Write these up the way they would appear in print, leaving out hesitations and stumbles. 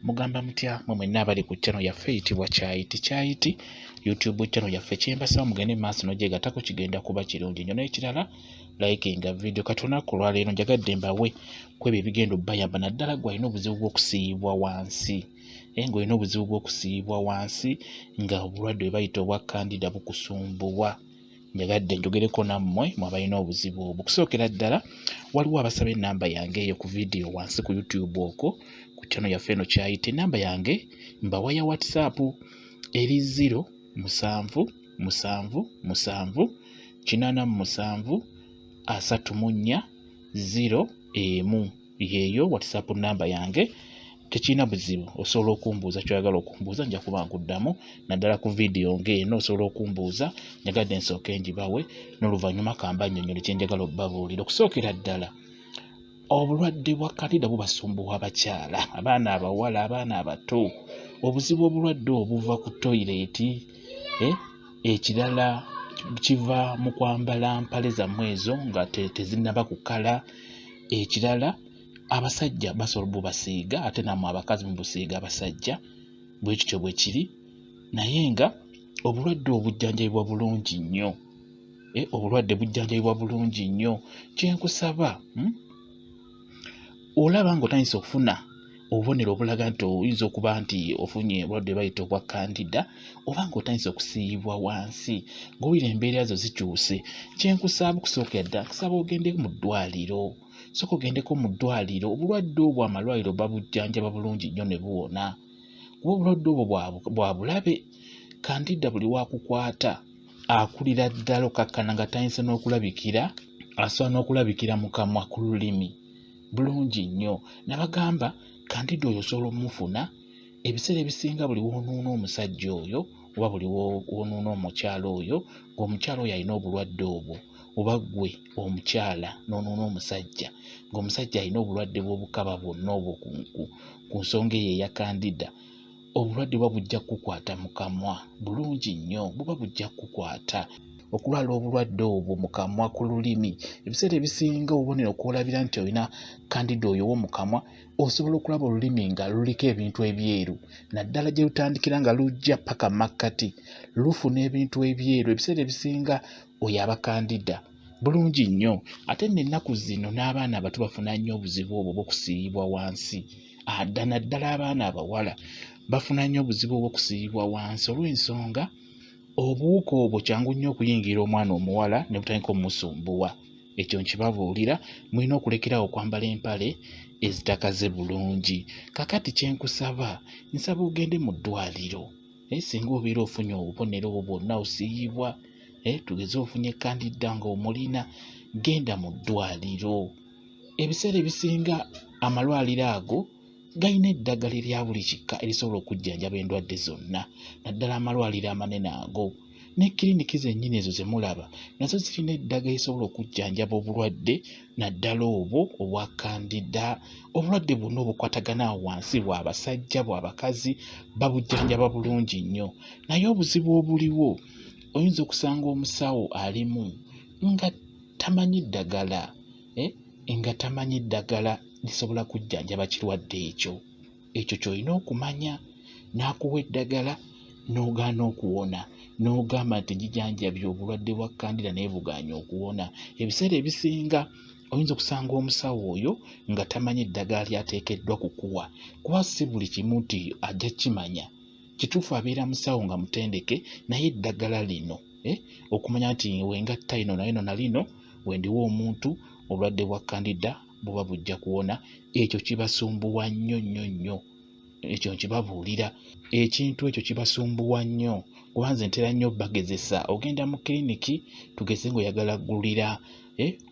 Mugamba mutya mwe mwenna abali ku channel yaffe eyitibwa Kyayiti YouTube channel yaffe kyembasaba mugende maaso n'ogyegattako kigenda kuba kirungi nnyo n'ekirala likinga video katona ku lwaleero njagadde mbawe kwebyo ebigenda obbayamba naddala gw'alina obuzibu bw'okusiyibwa wansi ng'olina obuzibu bw'okusiyibwa wansi nga obulwadde bwe bayita obwa Kandida bukusumbuwa njagadde njogereko nammwe mwabalina obuzibu obwo. Okusookera ddala waliwo abasaba ennamba yange eyo ku video wansi ku YouTube okwo ku channel yaffe eno Kyayiti. Ennamba yange mbawa ya WhatsApp eri 0777834 yeeyo WhatsApp nnamba yange. Tekirina buzibu, osobola okumbuuza ky'oyagala okumbuuza nja kuba nkuddamu naddala ku video ng'eno osobola okumbuuza njagadde nsooke ngibawe n'oluvannyuma kamba nnyonnyole kye njagala obbabuulira. Okusookera ddala obulwadde bwa Kandida bubasumbuwa abakyala, abaana abawala, abaana abato. Obuzibu obulwadde obuva ku toyireeti, ekirala kiva mu kwambala mpale zammwe ezo nga tezinnaba kukala, ekirala abasajja basobola bubasiiga ate nammwe abakazi mubusiiga abasajja bwe kityo bwe kiri, naye nga obulwadde obujjanjabibwa bulungi nnyo. Obulwadde bujjanjabibwa bulungi nnyo. Kyenkusaba olaba ng'otandise okufuna obubonero obulaga nti oyinza okuba nti ofunye obulwadde bayita obwa Kandida oba ng'otandise okusiyibwa wansi ng'owulira embeera zo zikyuse, kyenkusaba okusookera ddala nkusaba ogende mu ddwaliro. Sooka ogendeko mu ddwaliro. Obulwadde obwo amalwaliro babujjanjaba bulungi nnyo ne buwona. Kuba obulwadde obwo bwa bulabe. Kandida buli wakukwata akulira ddala okakkana nga tayinza n'okulabikira, asobola n'okulabikira mu kamwa ku lulimi bulungi nnyo. Nabagamba Kandida oyo osobola omufuna ebiseera ebisinga buli woonuuna omusajja oyo oba buli woonuuna omukyala oyo ng'omukyala oyo alina obulwadde obwo, oba ggwe omukyala n'onuuna omusajja ng'omusajja alina obulwadde bw'obukaba bwonna obwo ku nsonga eyo eya Kandida, obulwadde buba bujja kukukwata mu kamwa bulungi nnyo, buba bujja kukukwata. Okulwala obulwadde obwo mu kamwa ku lulimi, ebiseera ebisinga obubonero kw'olabira nti olina Kandida oyo w'omu kamwa, osobola okulaba olulimi nga luliko ebintu ebyeru, naddala gye lutandikira nga lujja paka makkati lufuna ebintu ebyeru. Ebiseera ebisinga oyo aba Kandida bulungi nnyo. Ate n'ennaku zino n'abaana abato bafuna nnyo obuzibu obwo bw'okusiyibwa wansi. Naddala abaana abawala bafuna nnyo obuzibu obw'okusiyibwa wansi olw'ensonga obuwuka obwo kyangu nnyo okuyingira omwana omuwala ne butandika omusumbuwa. Ekyo nkibabuulira, mulina okulekerawo okwambala empale ezitakaze bulungi. Kakati kyenkusaba nsaba ogende mu ddwaliro. Singa obeera ofunye obubonero obwo bwonna osiyibwa, tugeze ofunye Kandida ng'omulina, genda mu ddwaliro. Ebiseera ebisinga amalwaliro ago galina eddagala erya buli kika erisobola okujjanjaba endwadde zonna, naddala amalwaliro amanene ago. Ne kiriniki zennyini ezo ze mulaba nazo zirina eddagala erisobola okujjanjaba obulwadde naddala obwo obwa Kandida. Obulwadde bwonna obukwatagana awo wansi bwa basajja bwa bakazi babujjanjaba bulungi nnyo. Naye obuzibu obuliwo oyinza okusanga omusawo alimu nga tamanyi ddagala, nga tamanyi ddagala lisobola kujjanjaba kirwadde ekyo. Ekyo ky'olina okumanya, n'akuwa eddagala n'ogaana okuwona, n'ogamba nti njijanjabye obulwadde bwa Kandida naye bugaanye okuwona. Ebiseera ebisinga oyinza okusanga omusawo oyo nga tamanyi eddagala lyateekeddwa kukuwa, kuba si buli kimu nti ajja kimanya. Kituufu abeera musawo nga mutendeke naye eddagala lino okumanya nti wengatta ino nalino nalino wendiwa omuntu obulwadde bwa Kandida buba bujja kuwona, ekyo kibasumbuwa nnyo nnyo nnyo. Ekyo nkibabuulira, ekintu ekyo kibasumbuwa nnyo. Kuba nze ntera nnyo bagezesa, ogenda mu kiriniki tugeze ng'oyagala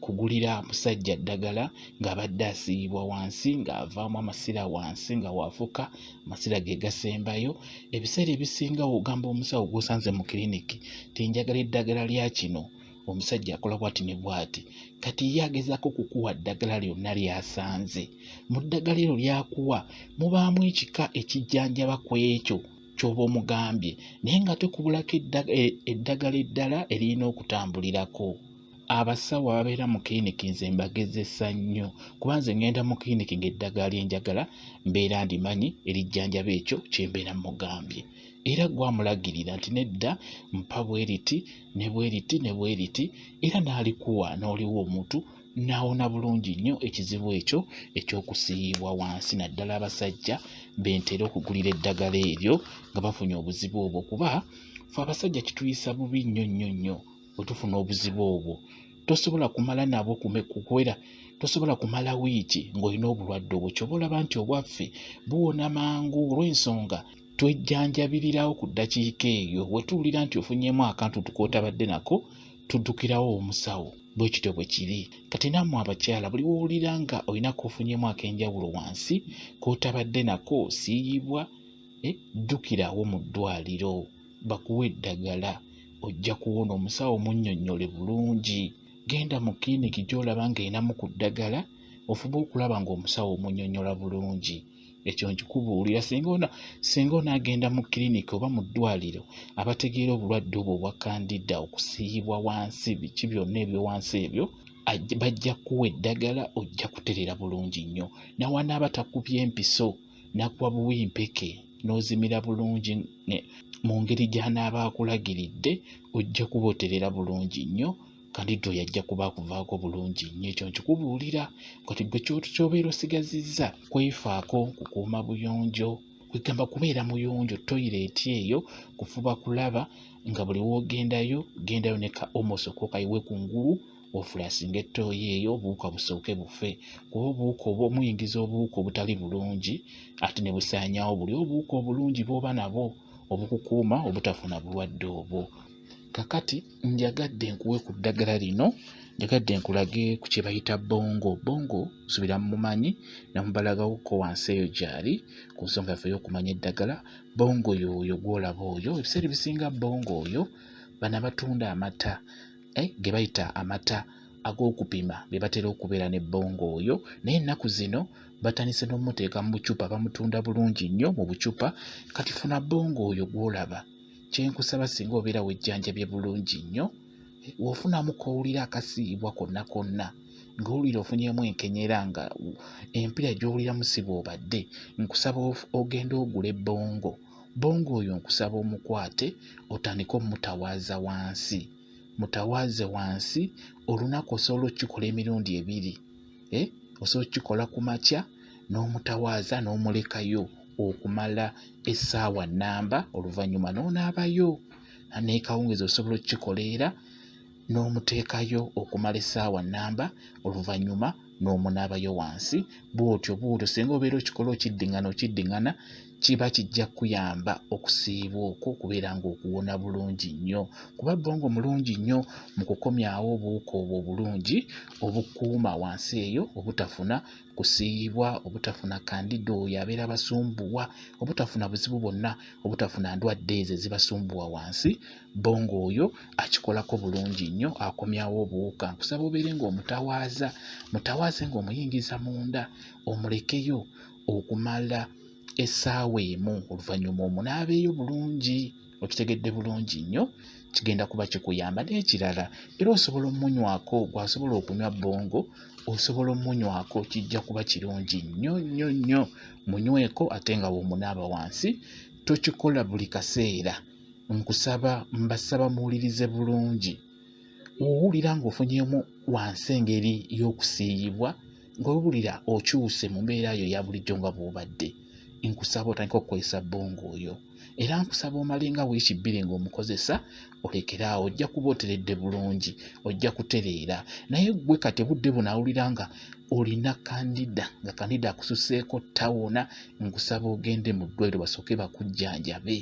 kugulira musajja ddagala ng'abadde asiyibwa wansi ng'avaamu amasira wansi nga waafuka amasira ge gasembayo. Ebiseera ebisinga ogamba omusawo gw'osanze mu kiriniki tinjagala eddagala lya kino, omusajja akola bw'ati ne bw'ati, kati ye agezaako kukuwa ddagala lyonna lyasanze. Mu ddagala eryo lyakuwa mubaamu ekika ekijjanjaba ku ekyo ky'oba omugambye, naye nga tekubulako eddagala eddala eririna okutambulirako. abasawo ababeera mu kiriniki nze mbagezesa nnyo kuba nze ngenda mu kiriniki ng'eddagala lyenjagala mbeera ndimanyi erijjanjaba ekyo kye mbeera mugambye era gwamulagirira nti nedda mpa bweriti ne bweriti ne bweriti era n'alikuwa n'oliwa omuntu n'awona bulungi nnyo ekizibu ekyo eky'okusiyibwa wansi naddala abasajja bentera okugulira eddagala eryo nga bafunye obuzibu obwo kuba ffe abasajja kituyisa bubi nnyo bwe tufuna obuzibu obwo tosobola kumala nabo kukwera tosobola kumala wiiki ng'olina obulwadde obwo kyoba olaba nti obwaffe buwona mangu olw'ensonga twejjanjabirirawo ku ddakiika eyo bwe tuwulira nti ofunyeemu akantu tukootabadde nako tuddukirawo omusawo bwe kityo bwe kiri kati nammwe abakyala buli wowulira nga olinako ofunyeemu ak'enjawulo wansi kootabadde nako osiyibwa ddukirawo mu ddwaliro bakuwa eddagala ojja kuwona omusawo munnyonnyole bulungi genda mu kiriniki gy'olaba ng'erinamu ku ddagala ofube okulaba ng'omusawo omunnyonnyola bulungi ekyo nkikubuulira singa onaagenda mu kiriniki oba mu ddwaliro abategeera obulwadde obwo obwa kandida okusiyibwa wansi biki byonna ebyo wansi ebyo bajja kuwa eddagala ojja kuterera bulungi nnyo nawanaaba takubye empiso nakuwa buwimpeke n'ozimira bulungi mu ngeri gy'anaaba akulagiridde ojja kuba oterera bulungi nnyo Kandida yajja kuba akuvaako bulungi nnyo ekyo nkikubuulira kati gwe ky'obeera osigazizza kwefaako kukuuma buyonjo kwegamba kubeera muyonjo toyireeti eyo kufuba kulaba nga buli woogendayo gendayo ne ka omoso kayiwe ku ngulu ofulasinga ettooyi eyo obuwuka busooke bufe kuba obuwuka obwo muyingiza obuwuka obutali bulungi ate ne busaanyaawo buli obuwuka obulungi bw'oba nabwo obukukuuma obutafuna bulwadde obwo kakati njagadde nkuwe ku ddagala lino njagadde nkulage ku kye bayita bongo nsubira mumanyi namubalagawoko wansi eyo gyali ku nsonga yaffe y'okumanya eddagala bongo yoyo gw'olaba oyo ebiseera ebisinga bongo oyo bana batunda amata ge bayita amata ag'okupima be batera okubeera ne bongo oyo naye ennaku zino batandise n'omuteeka mu bucupa bamutunda bulungi nnyo mu bucupa kati funa bongo oyo gw'olaba kyenkusaba singa obeera wejjanjabye bulungi nnyo w'ofunamu kowulira akasiibwa konna ng'owulira ofunyeemu enkenyera nga empira gy'owuliramu si bw'obadde nkusaba ogenda ogule bongo oyo nkusaba omukwate otandike omutawaaza wansi mutawaaze wansi olunaku osobola okikola emirundi 2 osobola okikola ku makya n'omutawaaza n'omulekayo okumala essaawa nnamba oluvannyuma n'onaabayo n'ekawungeezi osobola okukikoleera n'omuteekayo okumala essaawa nnamba oluvannyuma n'omunaabayo wansi bw'otyo singa obeera okikola okiddiŋŋana kiba kijja kuyamba okusiibwa okwo okubeera ng'okuwona bulungi nnyo kuba bongo mulungi nnyo mu kukomyawo obuwuka obwo obulungi obukuuma wansi eyo obutafuna kusiibwa obutafuna kandida oyo abeera basumbuwa obutafuna buzibu bwonna obutafuna ndwadde ezo ezibasumbuwa wansi bongo oyo akikolako bulungi nnyo akomyawo obuwuka nkusaba obeere ng'omutawaaze ng'omuyingiza munda omulekeyo okumala essaawa emu oluvannyuma omunaabeeyo bulungi okitegedde bulungi nnyo kigenda kuba kikuyamba n'ekirala era osobola omunywako gwasobola okunywa bongo osobola omunywako kijja kuba kirungi nnyo munyweko ate nga w'omunaaba wansi tokikola buli kaseera mbasaba muwulirize bulungi owulira ng'ofunyeemu wansi engeri y'okusiyibwa ng'owulira okyuse mu mbeera yo ya bulijjo nga bw'obadde nkusaba otandika okukozesa bongo oyo era nkusaba omalenga wiiki 2 ng'omukozesa olekeraawo ojja kuba oteredde bulungi ojja kutereera naye gwe kati budde bunaawulira nga olina kandida nga kandida akususeeko tawona nkusaba ogende mu ddwaliro basooke bakujjanjabe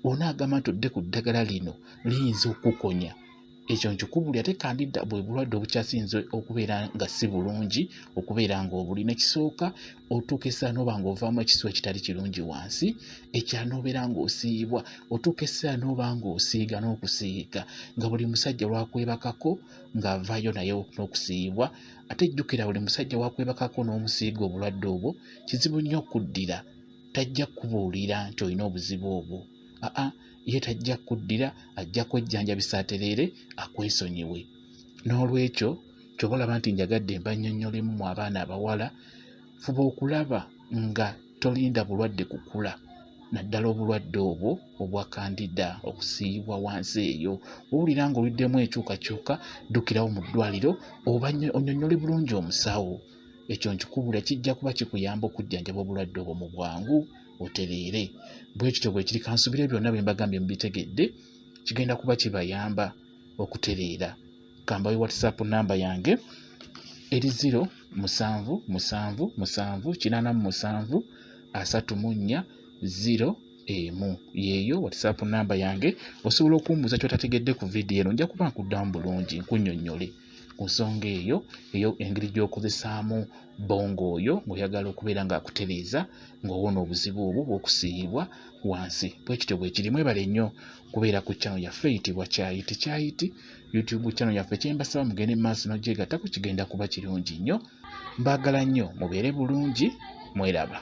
onaagamba nti odde ku ddagala lino liyinza okukonya ekyo nkikubuli ate kandida bwe bulwadde obukyasinze okubeera nga si bulungi okubeera ng'obuli nekisooka otuuka essaawa n'oba ng'ovaamu ekisiwa ekitali kirungi wansi ekyala n'obeera ng'osiibwa otuuka essaawa n'oba ng'osiiga n'okusiiga nga buli musajja lwakwebakako ng'avaayo naye n'okusiibwa ate jjukira buli musajja wakwebakako n'omusiiga obulwadde obwo kizibu nnyo okuddira tajja kubuulira nti olina obuzibu obwo ye tajja kuddira ajja kwejjanjabisa atereere akwesonyiwe N'olwekyo ky'oba olaba nti njagadde mbannyonnyolemu mu abaana abawala, fuba okulaba nga tolinda bulwadde kukula, naddala obulwadde obwo obwa Kandida okusiyibwa wansi eyo. Owulira ng'oliddemu enkyukakyuka, ddukirawo mu ddwaliro oba onnyonnyole bulungi omusawo. Ekyo nkikubula kijja kuba kikuyamba okujjanjaba obulwadde obwo mu bwangu otereere. Bwe kityo bwe kiri, kansubire byonna bye mbagambye mubitegedde, kigenda kuba kibayamba okutereera. Kambayo WhatsApp namba yange eri 0777873401 yeeyo WhatsApp namba yange. Osobola okumbuuza ky'otategedde ku vidiyo eno, nja kuba nkuddamu bulungi nkunnyonnyole ku nsonga eyo engeri gy'okozesaamu bongo oyo ng'oyagala okubeera ng'akutereeza ng'owona obuzibu obwo bw'okusiyibwa wansi. Bwe kityo bwe kiri. Mwebale nnyo kubeera ku channel yaffe eyitibwa Kyayiti YouTube channel yaffe. Kyembasaba mugende mu maaso n'ogyegattako, kigenda kuba kirungi nnyo. Mbaagala nnyo, mubeere bulungi, mweraba.